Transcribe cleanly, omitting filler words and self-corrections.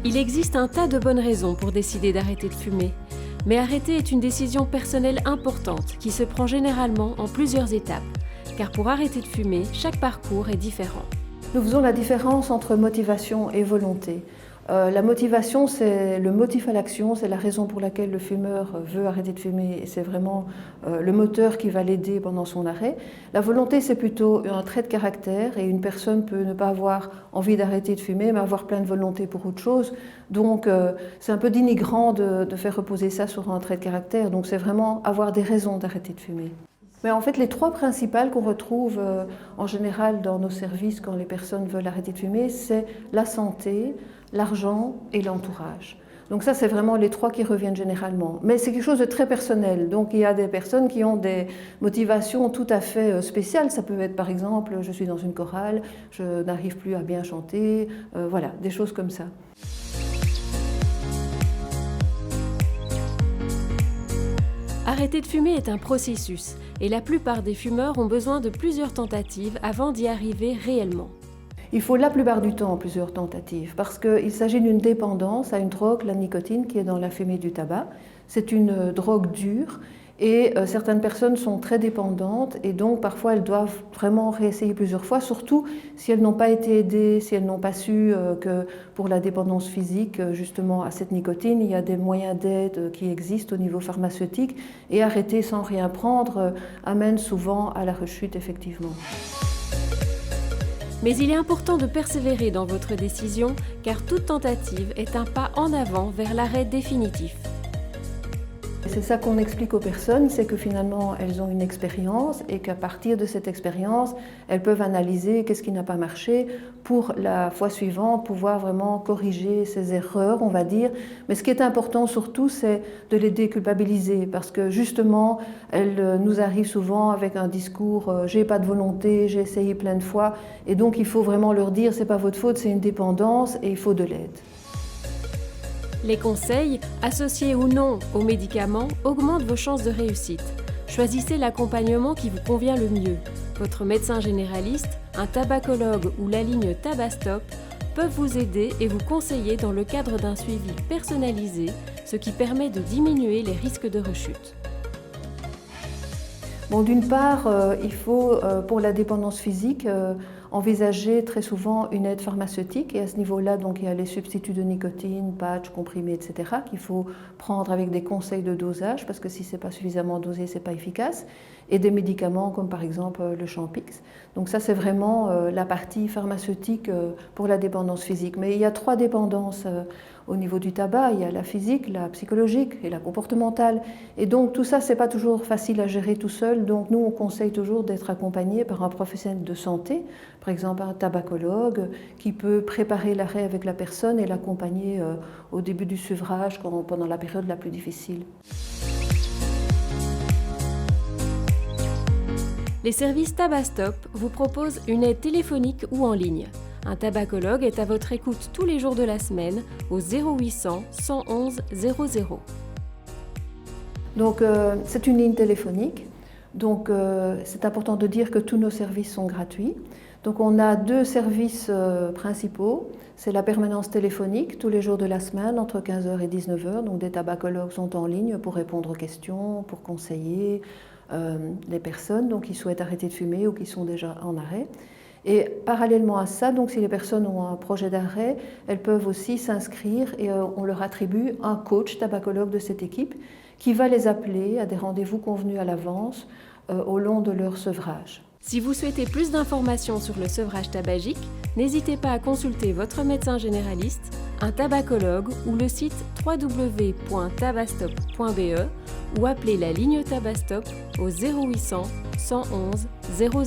Il existe un tas de bonnes raisons pour décider d'arrêter de fumer. Mais arrêter est une décision personnelle importante qui se prend généralement en plusieurs étapes. Car pour arrêter de fumer, chaque parcours est différent. Nous faisons la différence entre motivation et volonté. La motivation, c'est le motif à l'action, c'est la raison pour laquelle le fumeur veut arrêter de fumer et c'est vraiment le moteur qui va l'aider pendant son arrêt. La volonté, c'est plutôt un trait de caractère et une personne peut ne pas avoir envie d'arrêter de fumer mais avoir plein de volonté pour autre chose. Donc c'est un peu dénigrant de faire reposer ça sur un trait de caractère. Donc c'est vraiment avoir des raisons d'arrêter de fumer. Mais en fait, les trois principales qu'on retrouve en général dans nos services quand les personnes veulent arrêter de fumer, c'est la santé, l'argent et l'entourage. Donc ça, c'est vraiment les trois qui reviennent généralement. Mais c'est quelque chose de très personnel. Donc il y a des personnes qui ont des motivations tout à fait spéciales. Ça peut être par exemple, je suis dans une chorale, je n'arrive plus à bien chanter, voilà, des choses comme ça. Arrêter de fumer est un processus et la plupart des fumeurs ont besoin de plusieurs tentatives avant d'y arriver réellement. Il faut la plupart du temps plusieurs tentatives parce qu'il s'agit d'une dépendance à une drogue, la nicotine, qui est dans la fumée du tabac. C'est une drogue dure et certaines personnes sont très dépendantes et donc parfois elles doivent vraiment réessayer plusieurs fois, surtout si elles n'ont pas été aidées, si elles n'ont pas su que pour la dépendance physique, justement à cette nicotine, il y a des moyens d'aide qui existent au niveau pharmaceutique et arrêter sans rien prendre amène souvent à la rechute effectivement. Mais il est important de persévérer dans votre décision car toute tentative est un pas en avant vers l'arrêt définitif. C'est ça qu'on explique aux personnes, c'est que finalement elles ont une expérience et qu'à partir de cette expérience, elles peuvent analyser qu'est-ce qui n'a pas marché pour la fois suivante pouvoir vraiment corriger ces erreurs, on va dire. Mais ce qui est important surtout, c'est de les déculpabiliser parce que justement, elles nous arrivent souvent avec un discours « j'ai pas de volonté, j'ai essayé plein de fois » et donc il faut vraiment leur dire « c'est pas votre faute, c'est une dépendance et il faut de l'aide ». Les conseils, associés ou non aux médicaments, augmentent vos chances de réussite. Choisissez l'accompagnement qui vous convient le mieux. Votre médecin généraliste, un tabacologue ou la ligne Tabastop peuvent vous aider et vous conseiller dans le cadre d'un suivi personnalisé, ce qui permet de diminuer les risques de rechute. Bon, d'une part, il faut, pour la dépendance physique, envisager très souvent une aide pharmaceutique et à ce niveau-là, donc, il y a les substituts de nicotine, patchs, comprimés, etc. qu'il faut prendre avec des conseils de dosage parce que si ce n'est pas suffisamment dosé, ce n'est pas efficace et des médicaments comme par exemple le Champix. Donc ça, c'est vraiment la partie pharmaceutique pour la dépendance physique. Mais il y a trois dépendances au niveau du tabac. Il y a la physique, la psychologique et la comportementale. Et donc tout ça, ce n'est pas toujours facile à gérer tout seul. Donc nous, on conseille toujours d'être accompagné par un professionnel de santé, par exemple un tabacologue qui peut préparer l'arrêt avec la personne et l'accompagner au début du sevrage pendant la période la plus difficile. Les services Tabastop vous proposent une aide téléphonique ou en ligne. Un tabacologue est à votre écoute tous les jours de la semaine au 0800 111 00. Donc c'est une ligne téléphonique. Donc c'est important de dire que tous nos services sont gratuits. Donc on a deux services principaux. C'est la permanence téléphonique tous les jours de la semaine entre 15h et 19h. Donc des tabacologues sont en ligne pour répondre aux questions, pour conseiller les personnes donc, qui souhaitent arrêter de fumer ou qui sont déjà en arrêt. Et parallèlement à ça, donc, si les personnes ont un projet d'arrêt, elles peuvent aussi s'inscrire et on leur attribue un coach tabacologue de cette équipe qui va les appeler à des rendez-vous convenus à l'avance au long de leur sevrage. Si vous souhaitez plus d'informations sur le sevrage tabagique, n'hésitez pas à consulter votre médecin généraliste, un tabacologue ou le site www.tabastop.be ou appeler la ligne Tabastop au 0800 111 00.